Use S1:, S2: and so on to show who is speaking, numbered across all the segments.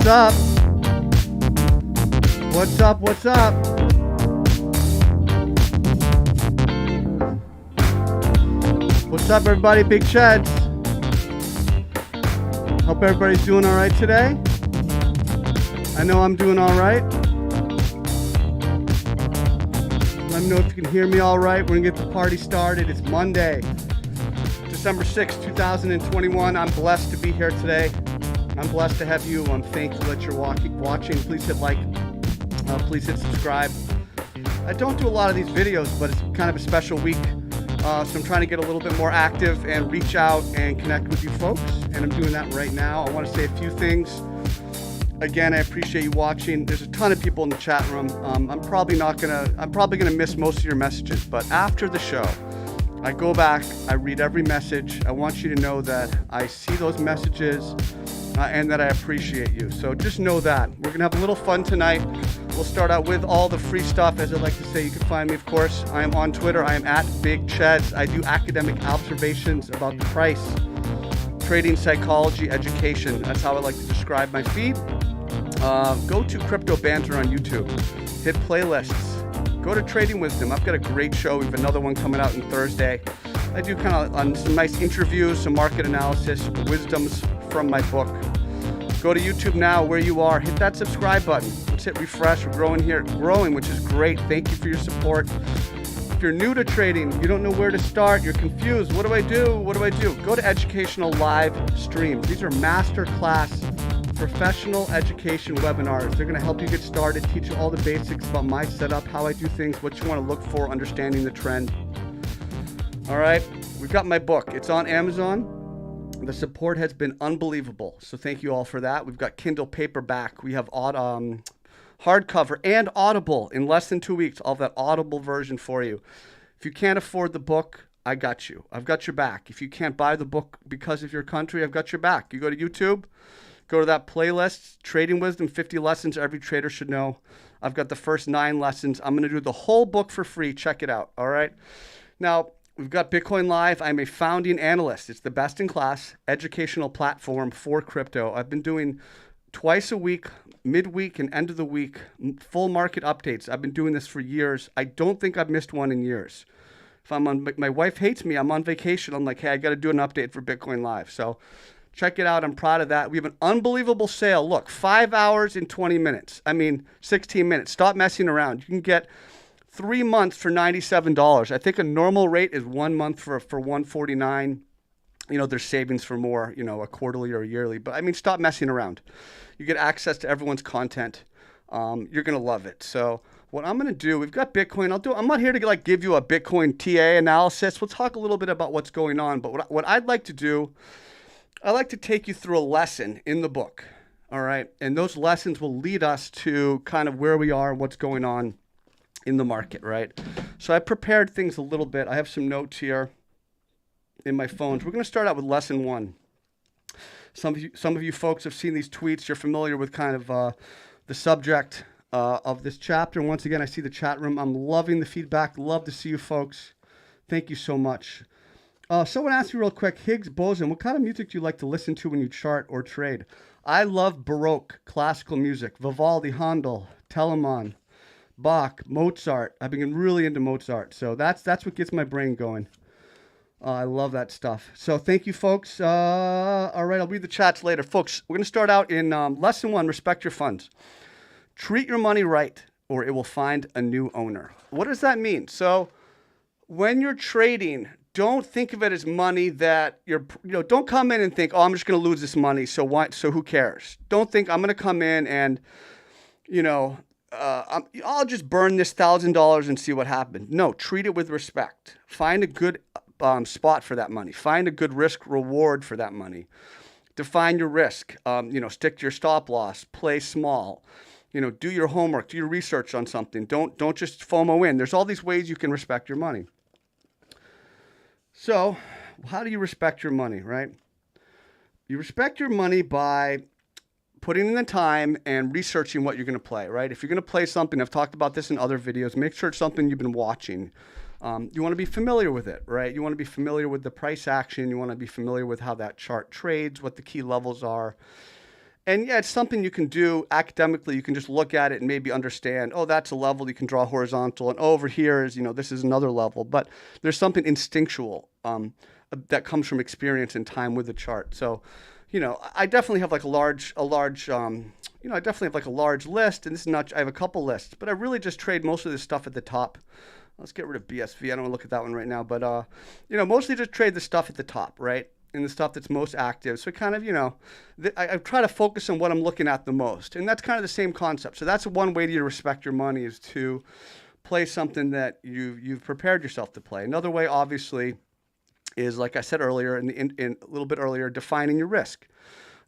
S1: What's up? What's up? What's up? What's up, everybody? Big Cheds. Hope everybody's doing all right today. I know I'm doing all right. Let me know if you can hear me all right. We're going to get the party started. It's Monday, December 6th, 2021. I'm blessed to be here today. I'm blessed to have you. I'm thankful that you're watching. Please hit like. Please hit subscribe. I don't do a lot of these videos, but it's kind of a special week. So I'm trying to get a little bit more active and reach out and connect with you folks. And I'm doing that right now. I want to say a few things. Again, I appreciate you watching. There's a ton of people in the chat room. I'm probably gonna miss most of your messages, but after the show, I go back, I read every message. I want you to know that I see those messages and that I appreciate you. So just know that. We're gonna have a little fun tonight. We'll start out with all the free stuff. As I like to say, you can find me, of course. I am on Twitter. I am at Big Cheds. I do academic observations about the price, trading, psychology, education. That's how I like to describe my feed. Go to Crypto Banter on YouTube. Hit playlists. Go to Trading Wisdom. I've got a great show. We have another one coming out on Thursday. I do kind of on some nice interviews, some market analysis, wisdoms from my book. Go to YouTube now, where you are. Hit that subscribe button. Let's hit refresh. We're growing here, which is great. Thank you for your support. If you're new to trading, you don't know where to start, you're confused. What do I do? What do I do? Go to educational live streams. These are masterclass professional education webinars. They're going to help you get started, teach you all the basics about my setup, how I do things, what you want to look for, understanding the trend. All right, we've got my book. It's on Amazon. The support has been unbelievable, so thank you all for that. We've got Kindle paperback. We have hardcover and Audible in less than 2 weeks. I'll have that Audible version for you. If you can't afford the book, I got you. I've got your back. If you can't buy the book because of your country, I've got your back. You go to YouTube, go to that playlist, Trading Wisdom, 50 lessons every trader should know. I've got the first 9 lessons. I'm going to do the whole book for free. Check it out, all right? Now, we've got Bitcoin.live. I'm a founding analyst. It's the best in class educational platform for crypto. I've been doing twice a week, midweek and end of the week, full market updates. I've been doing this for years. I don't think I've missed one in years. If I'm on, my wife hates me. I'm on vacation. I'm like, hey, I got to do an update for Bitcoin.live. So check it out. I'm proud of that. We have an unbelievable sale. Look, 5 hours and 20 minutes. 16 minutes. Stop messing around. You can get 3 months for $97. I think a normal rate is 1 month for $149. You know, there's savings for more, you know, a quarterly or a yearly. But stop messing around. You get access to everyone's content. You're going to love it. So what I'm going to do, we've got Bitcoin. I'm not here to give you a Bitcoin TA analysis. We'll talk a little bit about what's going on. But what I'd like to do, I like to take you through a lesson in the book. All right. And those lessons will lead us to kind of where we are, what's going on in the market, right? So I prepared things a little bit. I have some notes here in my phones. We're going to start out with lesson 1. Some of you folks have seen these tweets. You're familiar with kind of the subject of this chapter. And once again, I see the chat room. I'm loving the feedback. Love to see you folks. Thank you so much. Someone asked me real quick, Higgs Boson, what kind of music do you like to listen to when you chart or trade? I love Baroque, classical music, Vivaldi, Handel, Telemann, Bach, Mozart. I've been really into Mozart, so that's what gets my brain going. I love that stuff. So thank you, folks. All right, I'll read the chats later. Folks, we're going to start out in lesson 1, respect your funds. Treat your money right, or it will find a new owner. What does that mean? So when you're trading, don't think of it as money that don't come in and think, oh, I'm just going to lose this money, so who cares? Don't think I'm going to come in and, I'll just burn this $1,000 and see what happens. No, treat it with respect. Find a good spot for that money. Find a good risk reward for that money. Define your risk. Stick to your stop loss. Play small. Do your homework. Do your research on something. Don't just FOMO in. There's all these ways you can respect your money. So, how do you respect your money, right? You respect your money by putting in the time and researching what you're going to play, right? If you're going to play something, I've talked about this in other videos, make sure it's something you've been watching. You want to be familiar with it, right? You want to be familiar with the price action. You want to be familiar with how that chart trades, what the key levels are. And yeah, it's something you can do academically. You can just look at it and maybe understand, oh, that's a level. You can draw horizontal, and over here is, this is another level. But there's something instinctual that comes from experience and time with the chart. So, I definitely have like I definitely have like a large list, and this is not, I have a couple lists, but I really just trade most of this stuff at the top. Let's get rid of BSV. I don't want to look at that one right now, but mostly just trade the stuff at the top, right? And the stuff that's most active. So kind of, I try to focus on what I'm looking at the most. And that's kind of the same concept. So that's one way to respect your money, is to play something that you've prepared yourself to play. Another way, obviously, is, like I said earlier, in a little bit earlier, defining your risk.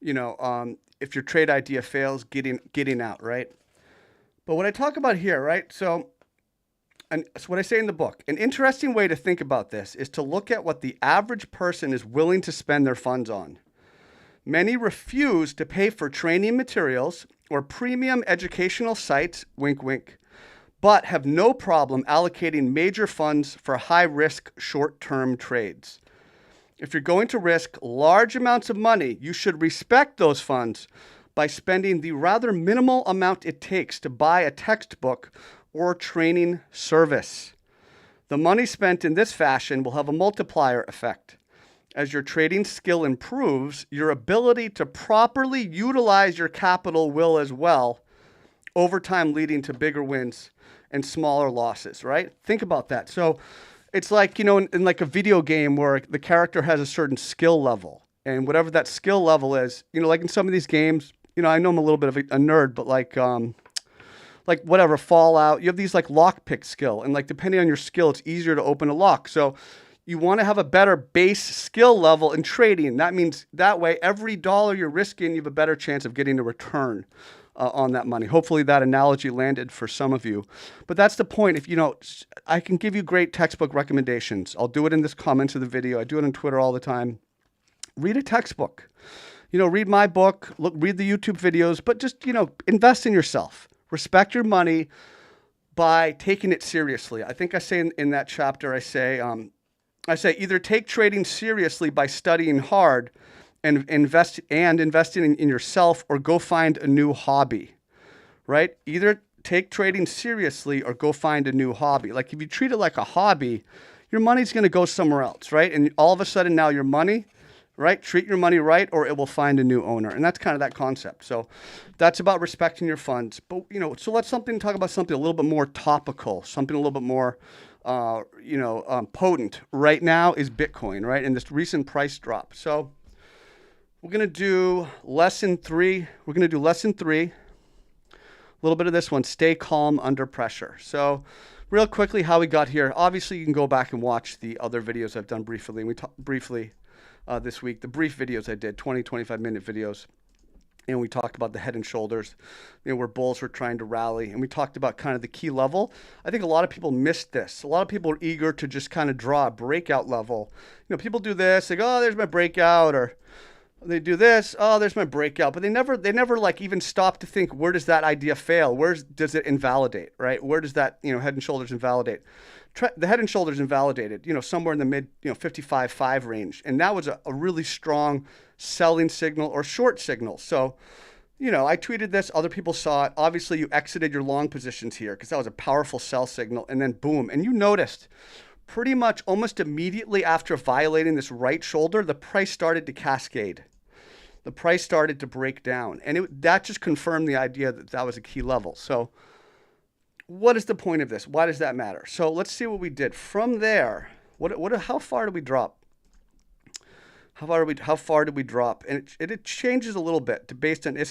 S1: If your trade idea fails, getting out, right? But what I talk about here, right? So it's what I say in the book. An interesting way to think about this is to look at what the average person is willing to spend their funds on. Many refuse to pay for training materials or premium educational sites, wink, wink, but have no problem allocating major funds for high-risk short-term trades. If you're going to risk large amounts of money, you should respect those funds by spending the rather minimal amount it takes to buy a textbook or training service. The money spent in this fashion will have a multiplier effect. As your trading skill improves, your ability to properly utilize your capital will as well, over time leading to bigger wins and smaller losses, right? Think about that. So it's like, in like a video game where the character has a certain skill level, and whatever that skill level is, like in some of these games, I know I'm a little bit of a nerd, but like whatever, Fallout, you have these like lockpick skill, and like depending on your skill, it's easier to open a lock. So you want to have a better base skill level in trading. That means that way, every dollar you're risking, you have a better chance of getting a return on that money. Hopefully that analogy landed for some of you. But that's the point. If I can give you great textbook recommendations. I'll do it in this comments of the video. I do it on Twitter all the time. Read a textbook. Read my book, read the YouTube videos, but just, invest in yourself. Respect your money by taking it seriously. I think I say in that chapter, I say either take trading seriously by studying hard and investing in yourself, or go find a new hobby, right? Either take trading seriously or go find a new hobby. Like if you treat it like a hobby, your money's going to go somewhere else, right? And all of a sudden now your money, right? Treat your money right, or it will find a new owner. And that's kind of that concept. So that's about respecting your funds. But, so let's talk about something a little bit more topical, something a little bit more, potent right now is Bitcoin, right? And this recent price drop. So we're going to do lesson 3. We're going to do lesson 3. A little bit of this one, stay calm under pressure. So real quickly, how we got here. Obviously, you can go back and watch the other videos I've done briefly. We talked briefly this week, the brief videos I did, 20, 25-minute videos. And we talked about the head and shoulders, where bulls were trying to rally. And we talked about kind of the key level. I think a lot of people missed this. A lot of people are eager to just kind of draw a breakout level. People do this, they go, oh, there's my breakout, or they do this, oh, there's my breakout. But they never like even stop to think, where does that idea fail? Where does it invalidate, right? Where does that, head and shoulders invalidate? The head and shoulders invalidated, somewhere in the mid, 55.5 range. And that was a really strong selling signal or short signal. So, I tweeted this, other people saw it. Obviously, you exited your long positions here because that was a powerful sell signal. And then boom. And you noticed pretty much almost immediately after violating this right shoulder, the price started to cascade. The price started to break down. And that just confirmed the idea that that was a key level. So what is the point of this? Why does that matter? So let's see what we did from there. How far did we drop? How far did we drop? And it changes a little bit based on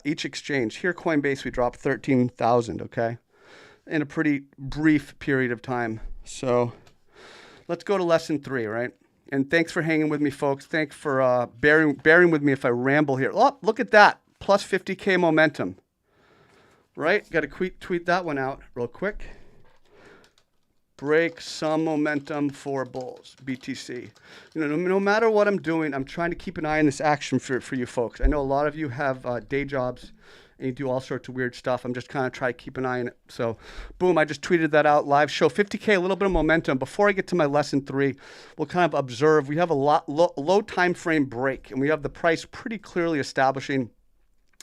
S1: each exchange. Here, Coinbase, we dropped 13,000. Okay, in a pretty brief period of time. So let's go to lesson 3, right? And thanks for hanging with me, folks. Thanks for bearing with me if I ramble here. Oh, look at that, plus 50K momentum. Right? Got to tweet that one out real quick. Break some momentum for bulls, BTC. No matter what I'm doing, I'm trying to keep an eye on this action for you folks. I know a lot of you have day jobs and you do all sorts of weird stuff. I'm just kind of trying to keep an eye on it. So boom, I just tweeted that out live. Show 50K, a little bit of momentum. Before I get to my lesson 3, we'll kind of observe. We have a low time frame break, and we have the price pretty clearly establishing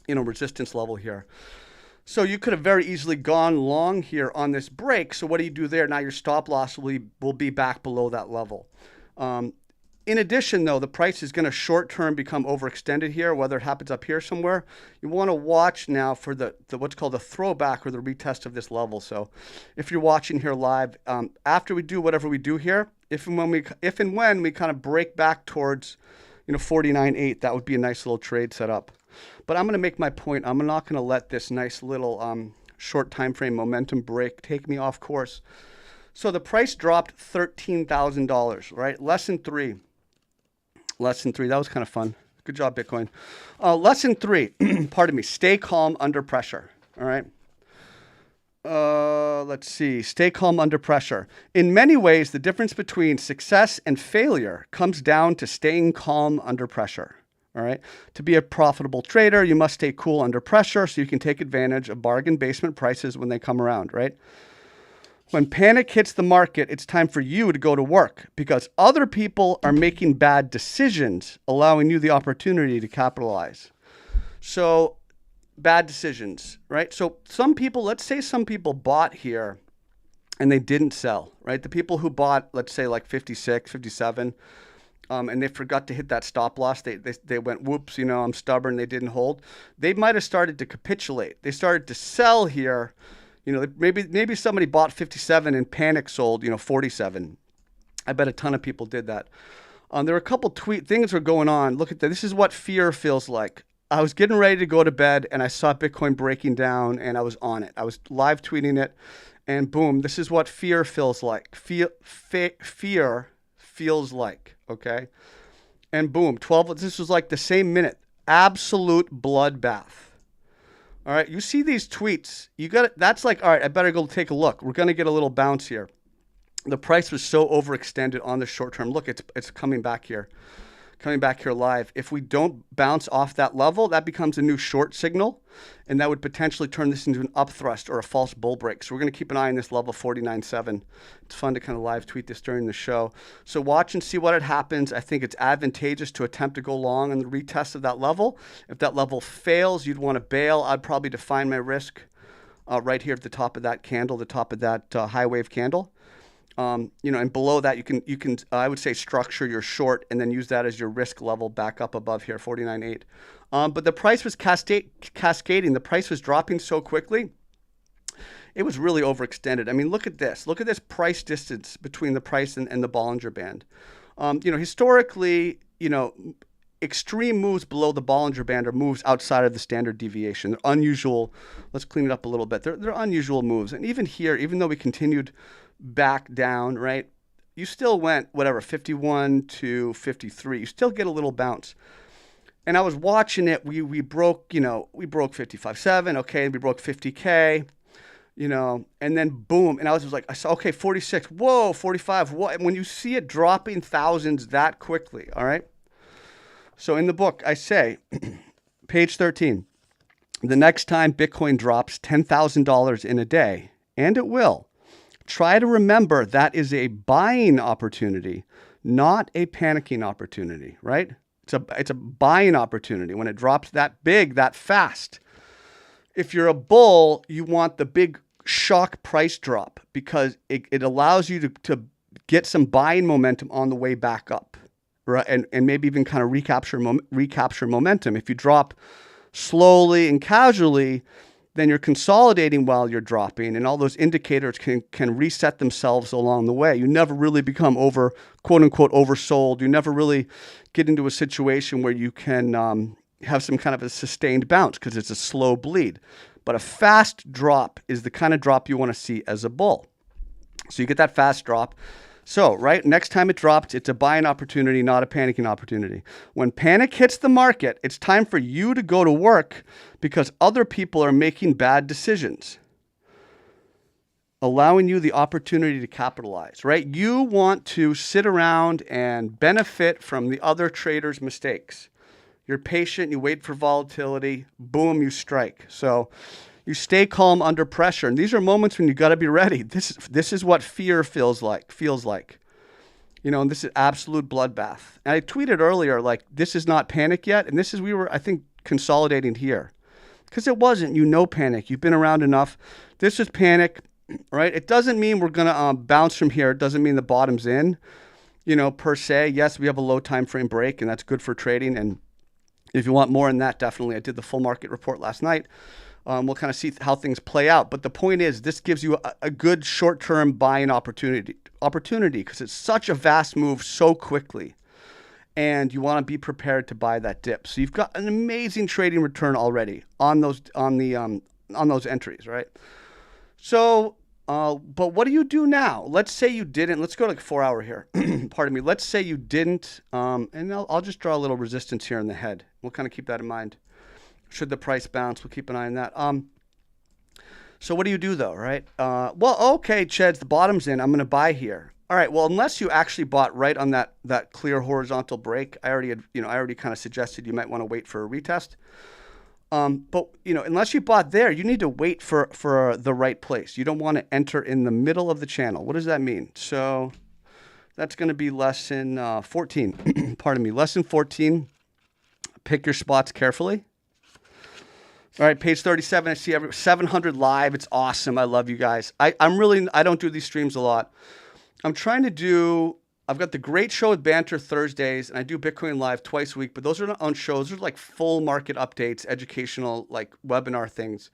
S1: resistance level here. So you could have very easily gone long here on this break. So what do you do there? Now your stop loss will be back below that level. In addition, though, the price is going to short-term become overextended here, whether it happens up here somewhere. You want to watch now for the what's called the throwback or the retest of this level. So if you're watching here live, after we do whatever we do here, if and when we kind of break back towards 49.8, that would be a nice little trade setup. But I'm going to make my point. I'm not going to let this nice little short time frame momentum break take me off course. So the price dropped $13,000, right? Lesson three. That was kind of fun. Good job, Bitcoin. Lesson three, pardon me, stay calm under pressure, all right? Let's see, stay calm under pressure. In many ways, the difference between success and failure comes down to staying calm under pressure, all right? To be a profitable trader, you must stay cool under pressure so you can take advantage of bargain basement prices when they come around, right? When panic hits the market, it's time for you to go to work because other people are making bad decisions, allowing you the opportunity to capitalize. So, bad decisions, right? So let's say some people bought here and they didn't sell, right? The people who bought, let's say like 56, 57, and they forgot to hit that stop loss. They went, whoops, I'm stubborn. They didn't hold. They might have started to capitulate. They started to sell here. Maybe somebody bought 57 and panic sold, 47. I bet a ton of people did that. There were a couple things were going on. Look at that. This is what fear feels like. I was getting ready to go to bed and I saw Bitcoin breaking down and I was on it. I was live tweeting it and boom, this is what fear feels like. Fear feels like, okay? And boom, this was like the same minute. Absolute bloodbath. All right, you see these tweets. That's like, all right, I better go take a look. We're going to get a little bounce here. The price was so overextended on the short term. Look, it's coming back here live. If we don't bounce off that level, that becomes a new short signal, and that would potentially turn this into an up thrust or a false bull break. So we're going to keep an eye on this level 49.7. It's fun to kind of live tweet this during the show. So watch and see what happens. I think it's advantageous to attempt to go long on the retest of that level. If that level fails, you'd want to bail. I'd probably define my risk right here at the top of that candle, the top of that high wave candle. And below that, you can I would say structure your short and then use that as your risk level back up above here, 49.8. But the price was cascading. The price was dropping so quickly. It was really overextended. I mean, look at this. Look at this price distance between the price and the Bollinger Band. Historically, extreme moves below the Bollinger Band are moves outside of the standard deviation. They're unusual. Let's clean it up a little bit. They're unusual moves. And even here, even though we continued back down, right? You still went, 51 to 53. You still get a little bounce. And I was watching it. We broke 55.7. Okay, we broke 50K, and then boom. And I was like, I saw, okay, 46. Whoa, 45. What? And when you see it dropping thousands that quickly, all right? So in the book, I say, page 13, the next time Bitcoin drops $10,000 in a day, and it will, try to remember that is a buying opportunity, not a panicking opportunity, right? It's a buying opportunity when it drops that big, that fast. If you're a bull, you want the big shock price drop because it allows you to get some buying momentum on the way back up, right? And maybe even kind of recapture momentum. If you drop slowly and casually, then you're consolidating while you're dropping, and all those indicators can reset themselves along the way. You never really become quote unquote oversold. You never really get into a situation where you can have some kind of a sustained bounce because it's a slow bleed. But a fast drop is the kind of drop you want to see as a bull. So you get that fast drop. So, right, next time it drops, it's a buying opportunity, not a panicking opportunity. When panic hits the market, it's time for you to go to work because other people are making bad decisions, allowing you the opportunity to capitalize, right? You want to sit around and benefit from the other trader's mistakes. You're patient, you wait for volatility, boom, you strike. So you stay calm under pressure. And these are moments when you got to be ready. This is what fear feels like. And this is absolute bloodbath. And I tweeted earlier, like, this is not panic yet. And we were, I think, consolidating here. Because it wasn't. You know panic. You've been around enough. This is panic, right? It doesn't mean we're going to bounce from here. It doesn't mean the bottom's in, per se. Yes, we have a low time frame break, and that's good for trading. And if you want more on that, definitely. I did the full market report last night. We'll kind of see how things play out. But the point is, this gives you a good short-term buying opportunity because it's such a vast move so quickly. And you want to be prepared to buy that dip. So you've got an amazing trading return already on those entries, right? So, but what do you do now? Let's say you didn't. Let's go to like 4 hour here. Pardon me. Let's say you didn't. And I'll just draw a little resistance here in the head. We'll kind of keep that in mind. Should the price bounce, we'll keep an eye on that. So what do you do though, right? Well, okay, Cheds, the bottom's in. I'm going to buy here. All right. Well, unless you actually bought right on that clear horizontal break, I already kind of suggested you might want to wait for a retest. But unless you bought there, you need to wait for the right place. You don't want to enter in the middle of the channel. What does that mean? So that's going to be lesson 14. Pardon me, lesson 14. Pick your spots carefully. All right, page 37. I see 700 live. It's awesome. I love you guys. I don't do these streams a lot. I've got the Great Show with Banter Thursdays, and I do Bitcoin.live twice a week, but those are not on shows. Those are like full market updates, educational, like webinar things.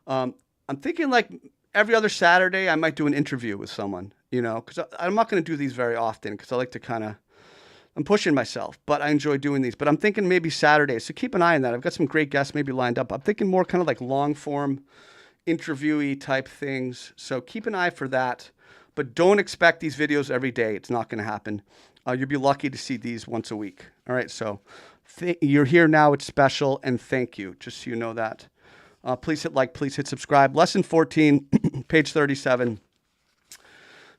S1: I'm thinking like every other Saturday, I might do an interview with someone, because I'm not going to do these very often because I like to I'm pushing myself, but I enjoy doing these. But I'm thinking maybe Saturdays, so keep an eye on that. I've got some great guests maybe lined up. I'm thinking more kind of like long form interviewee type things. So keep an eye for that. But don't expect these videos every day. It's not going to happen. You'll be lucky to see these once a week. All right, so you're here now. It's special, and thank you, just so you know that. Please hit like, please hit subscribe. Lesson 14, page 37.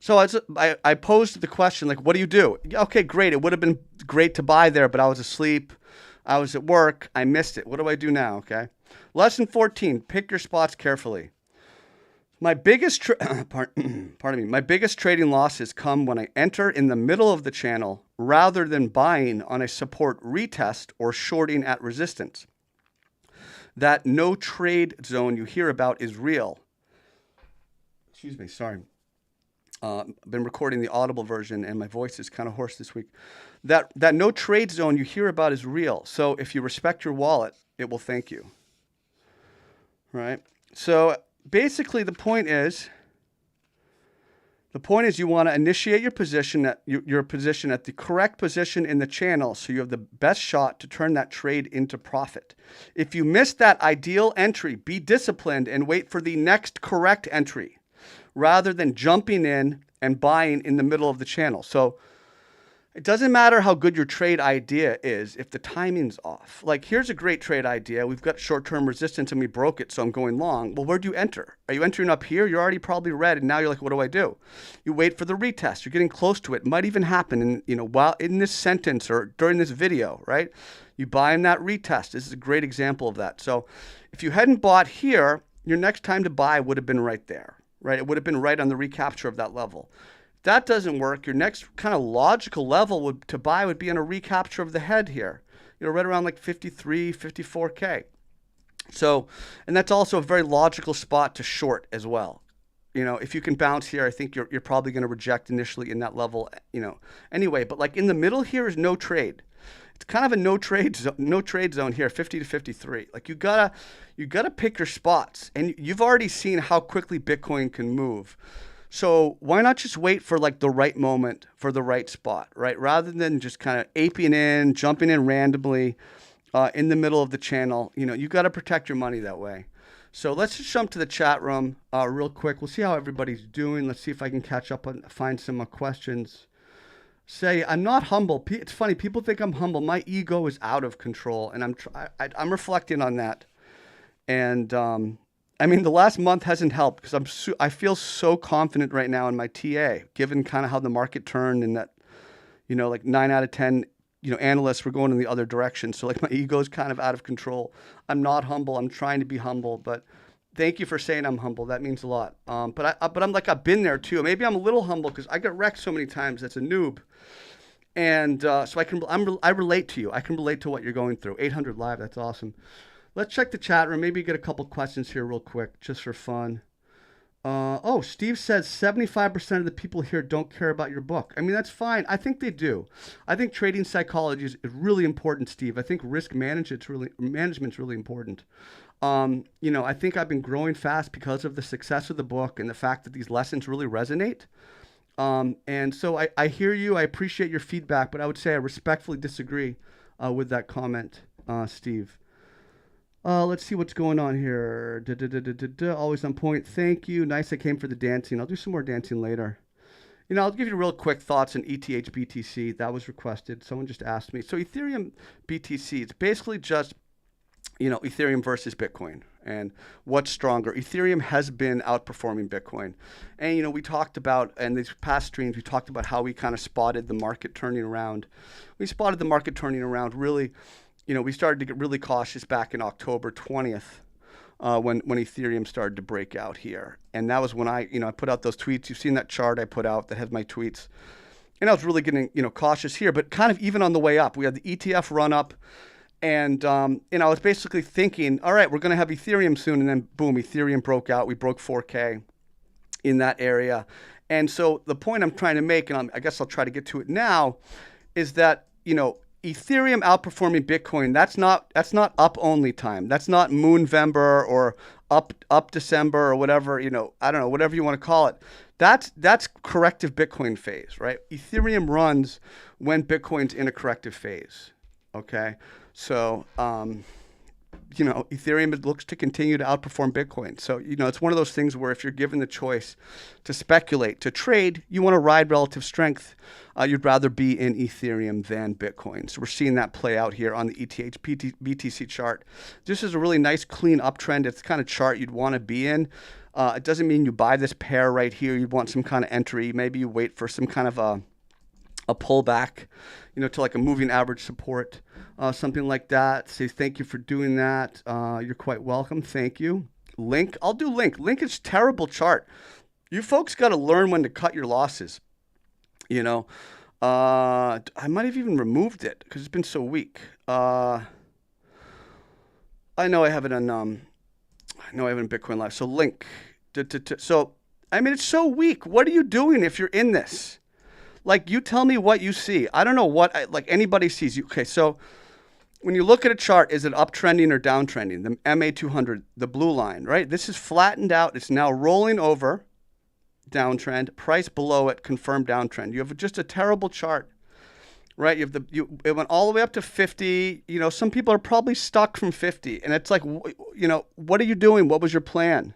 S1: So I posed the question, like, what do you do? Okay, great. It would have been great to buy there, but I was asleep. I was at work. I missed it. What do I do now, okay? Lesson 14, pick your spots carefully. My biggest my biggest trading losses come when I enter in the middle of the channel rather than buying on a support retest or shorting at resistance. That no trade zone you hear about is real. Excuse me, sorry. I've been recording the audible version and my voice is kind of hoarse this week. That no trade zone you hear about is real. So if you respect your wallet, it will thank you. Right? So basically, the point is you want to initiate your position at the correct position in the channel so you have the best shot to turn that trade into profit. If you miss that ideal entry, be disciplined and wait for the next correct entry rather than jumping in and buying in the middle of the channel. So it doesn't matter how good your trade idea is if the timing's off. Like, here's a great trade idea. We've got short-term resistance and we broke it, so I'm going long. Well, where do you enter? Are you entering up here? You're already probably red, and now you're like, what do I do? You wait for the retest. You're getting close to it. It might even happen while in this sentence or during this video, right? You buy in that retest. This is a great example of that. So if you hadn't bought here, your next time to buy would have been right there, right? It would have been right on the recapture of that level. That doesn't work. Your next kind of logical level to buy would be on a recapture of the head here, right around like 53, 54K. So, and that's also a very logical spot to short as well. If you can bounce here, I think you're probably going to reject initially in that level, anyway. But like in the middle here is no trade. It's kind of a no trade zone here, 50 to 53. Like you gotta pick your spots, and you've already seen how quickly Bitcoin can move. So why not just wait for like the right moment for the right spot, right? Rather than just kind of jumping in randomly in the middle of the channel. You got to protect your money that way. So let's just jump to the chat room real quick. We'll see how everybody's doing. Let's see if I can catch up and find some questions. I'm not humble. It's funny. People think I'm humble. My ego is out of control, and I'm reflecting on that. And the last month hasn't helped because I feel so confident right now in my TA, given kind of how the market turned and that, like 9 out of 10, analysts were going in the other direction. So like my ego is kind of out of control. I'm not humble. I'm trying to be humble, but thank you for saying I'm humble. That means a lot. But I'm like, I've been there too. Maybe I'm a little humble because I got wrecked so many times as a noob. And so I relate to you. I can relate to what you're going through. 800 live. That's awesome. Let's check the chat room. Maybe get a couple questions here real quick, just for fun. Oh, Steve says 75% of the people here don't care about your book. I mean, that's fine. I think they do. I think trading psychology is really important, Steve. I think risk management's really important. I think I've been growing fast because of the success of the book and the fact that these lessons really resonate. And so I hear you. I appreciate your feedback, but I would say I respectfully disagree with that comment, Steve. Let's see what's going on here. Always on point. Thank you. Nice I came for the dancing. I'll do some more dancing later. I'll give you real quick thoughts on ETH BTC. That was requested. Someone just asked me. So Ethereum BTC, it's basically just, Ethereum versus Bitcoin. And what's stronger? Ethereum has been outperforming Bitcoin. And, we talked about, and these past streams, we talked about how we kind of spotted the market turning around. We spotted the market turning around really. We started to get really cautious back in October 20th when Ethereum started to break out here. And that was when I put out those tweets. You've seen that chart I put out that has my tweets. And I was really getting, cautious here. But kind of even on the way up, we had the ETF run up. And, I was basically thinking, all right, we're going to have Ethereum soon. And then, boom, Ethereum broke out. We broke 4K in that area. And so the point I'm trying to make, and I guess I'll try to get to it now, is that, Ethereum outperforming Bitcoin, that's not up only time. That's not Moonvember or up December or whatever, I don't know, whatever you want to call it. That's corrective Bitcoin phase, right? Ethereum runs when Bitcoin's in a corrective phase. Okay? So, Ethereum looks to continue to outperform Bitcoin. So, it's one of those things where if you're given the choice to speculate, to trade, you want to ride relative strength. You'd rather be in Ethereum than Bitcoin. So we're seeing that play out here on the ETH BTC chart. This is a really nice clean uptrend. It's the kind of chart you'd want to be in. It doesn't mean you buy this pair right here. You'd want some kind of entry. Maybe you wait for some kind of a pullback, to like a moving average support, something like that. Say thank you for doing that. You're quite welcome. Thank you. Link. I'll do Link. Link is terrible chart. You folks got to learn when to cut your losses. I might have even removed it because it's been so weak. I know I have it on. Bitcoin.live. So Link. So it's so weak. What are you doing if you're in this? Like, you tell me what you see. I don't know what anybody sees. Okay, so when you look at a chart, is it uptrending or downtrending? The MA200, the blue line, right? This is flattened out. It's now rolling over, downtrend. Price below it, confirmed downtrend. You have just a terrible chart, right? It went all the way up to 50. Some people are probably stuck from 50, and it's like, what are you doing? What was your plan?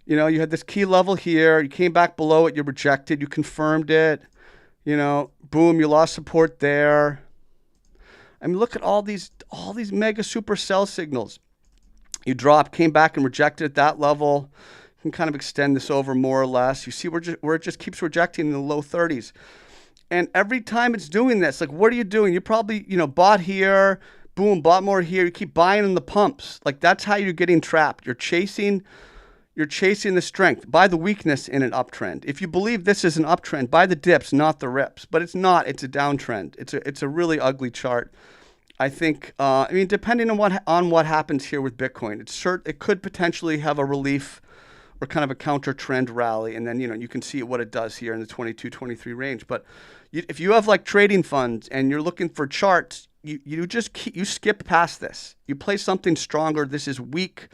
S1: You had this key level here. You came back below it. You rejected. You confirmed it. Boom, you lost support there. Look at all these mega super sell signals. You dropped, came back and rejected at that level. You can kind of extend this over more or less. You see where it just keeps rejecting in the low 30s. And every time it's doing this, like, what are you doing? You probably, bought here, boom, bought more here. You keep buying in the pumps. Like, that's how you're getting trapped. You're chasing the strength. Buy the weakness in an uptrend. If you believe this is an uptrend, buy the dips, not the rips. But it's not. It's a downtrend. It's a really ugly chart. I think. Depending on what happens here with Bitcoin, it could potentially have a relief or kind of a counter trend rally, and then you can see what it does here in the 22, 23 range. But if you have like trading funds and you're looking for charts, you skip past this. You play something stronger. This is weak.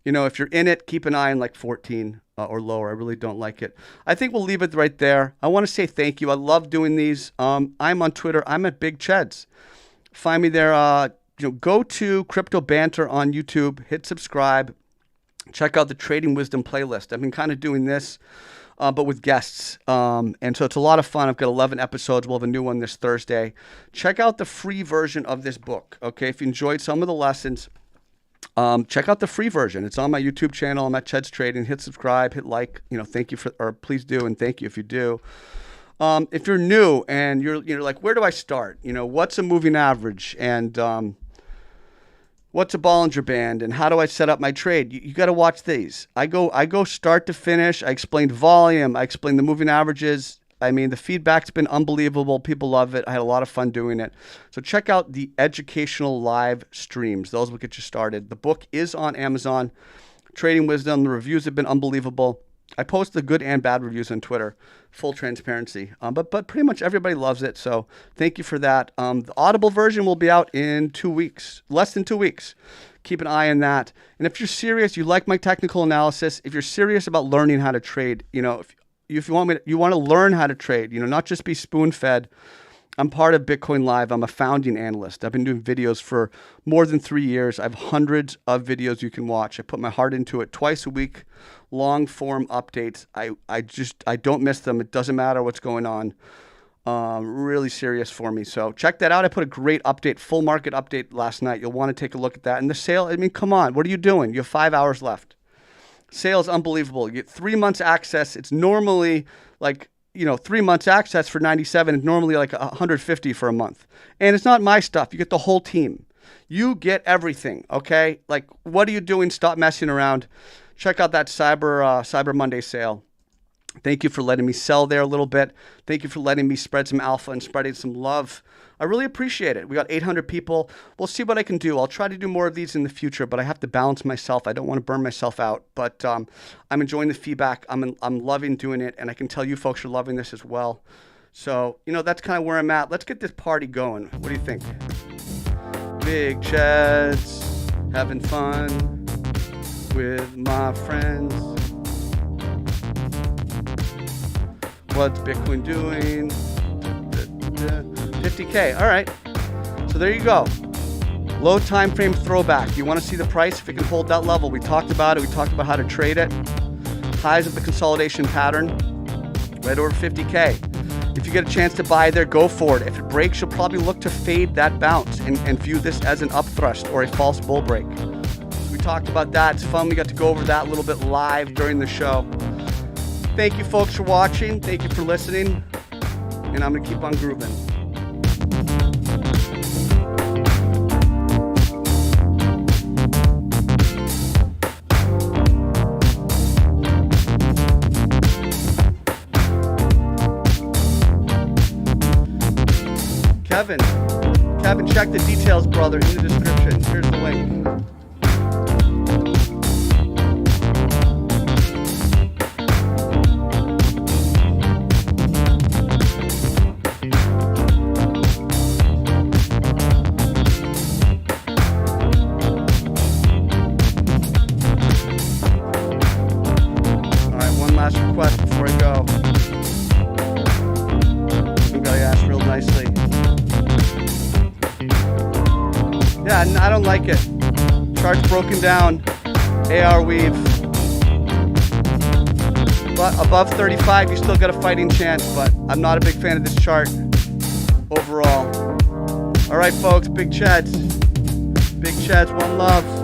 S1: If you're in it, keep an eye on like 14 or lower. I really don't like it. I think we'll leave it right there. I want to say thank you. I love doing these. I'm on Twitter. I'm at Big Cheds. Find me there. Go to Crypto Banter on YouTube. Hit subscribe. Check out the Trading Wisdom playlist. I've been kind of doing this, but with guests. And so it's a lot of fun. I've got 11 episodes. We'll have a new one this Thursday. Check out the free version of this book. Okay, if you enjoyed some of the lessons, check out the free version. It's on my YouTube channel. I'm at Ched's Trading. Hit subscribe, hit like, thank you or please do. And thank you if you do. If you're new and you're like, where do I start? What's a moving average? And, what's a Bollinger Band? And how do I set up my trade? You got to watch these. I go start to finish. I explained volume. I explained the moving averages. I mean, the feedback's been unbelievable. People love it. I had a lot of fun doing it. So check out the educational live streams. Those will get you started. The book is on Amazon. Trading Wisdom. The reviews have been unbelievable. I post the good and bad reviews on Twitter, full transparency. But pretty much everybody loves it, so thank you for that. The Audible version will be out in 2 weeks, less than 2 weeks. Keep an eye on that. And if you're serious, you like my technical analysis, if you're serious about learning how to trade, you know, if you want to learn how to trade, you know, not just be spoon-fed. I'm part of Bitcoin.live. I'm a founding analyst. I've been doing videos for more than 3 years. I have hundreds of videos you can watch. I put my heart into it twice a week, long form updates. I don't miss them. It doesn't matter what's going on. Really serious for me. So check that out. I put a great update, full market update last night. You'll want to take a look at that. And the sale, I mean, come on. What are you doing? You have 5 hours left. Sale is unbelievable. You get 3 months access. It's normally like, you know, 3 months access for 97 is normally like 150 for a month. And it's not my stuff. You get the whole team. You get everything, okay? Like, what are you doing? Stop messing around. Check out that Cyber Monday sale. Thank you for letting me sell there a little bit. Thank you for letting me spread some alpha and spreading some love. I really appreciate it. We got 800 people. We'll see what I can do. I'll try to do more of these in the future, but I have to balance myself. I don't want to burn myself out, but I'm enjoying the feedback. I'm loving doing it, and I can tell you folks are loving this as well. So, you know, that's kind of where I'm at. Let's get this party going. What do you think? Big Chads, having fun with my friends. What's Bitcoin doing? 50K. All right. So there you go. Low time frame throwback. You want to see the price? If it can hold that level. We talked about it. We talked about how to trade it. Highs of the consolidation pattern. Right over 50K. If you get a chance to buy there, go for it. If it breaks, you'll probably look to fade that bounce and view this as an up thrust or a false bull break. So we talked about that. It's fun. We got to go over that a little bit live during the show. Thank you folks for watching. Thank you for listening. And I'm going to keep on grooving. Kevin, check the details, brother, in the description. Here's the link. Last request before I go. Some guy asked real nicely. Yeah, I don't like it. Chart's broken down. AR weave. But above 35, you still got a fighting chance, but I'm not a big fan of this chart overall. All right, folks, big Chads. Big Chads, one love.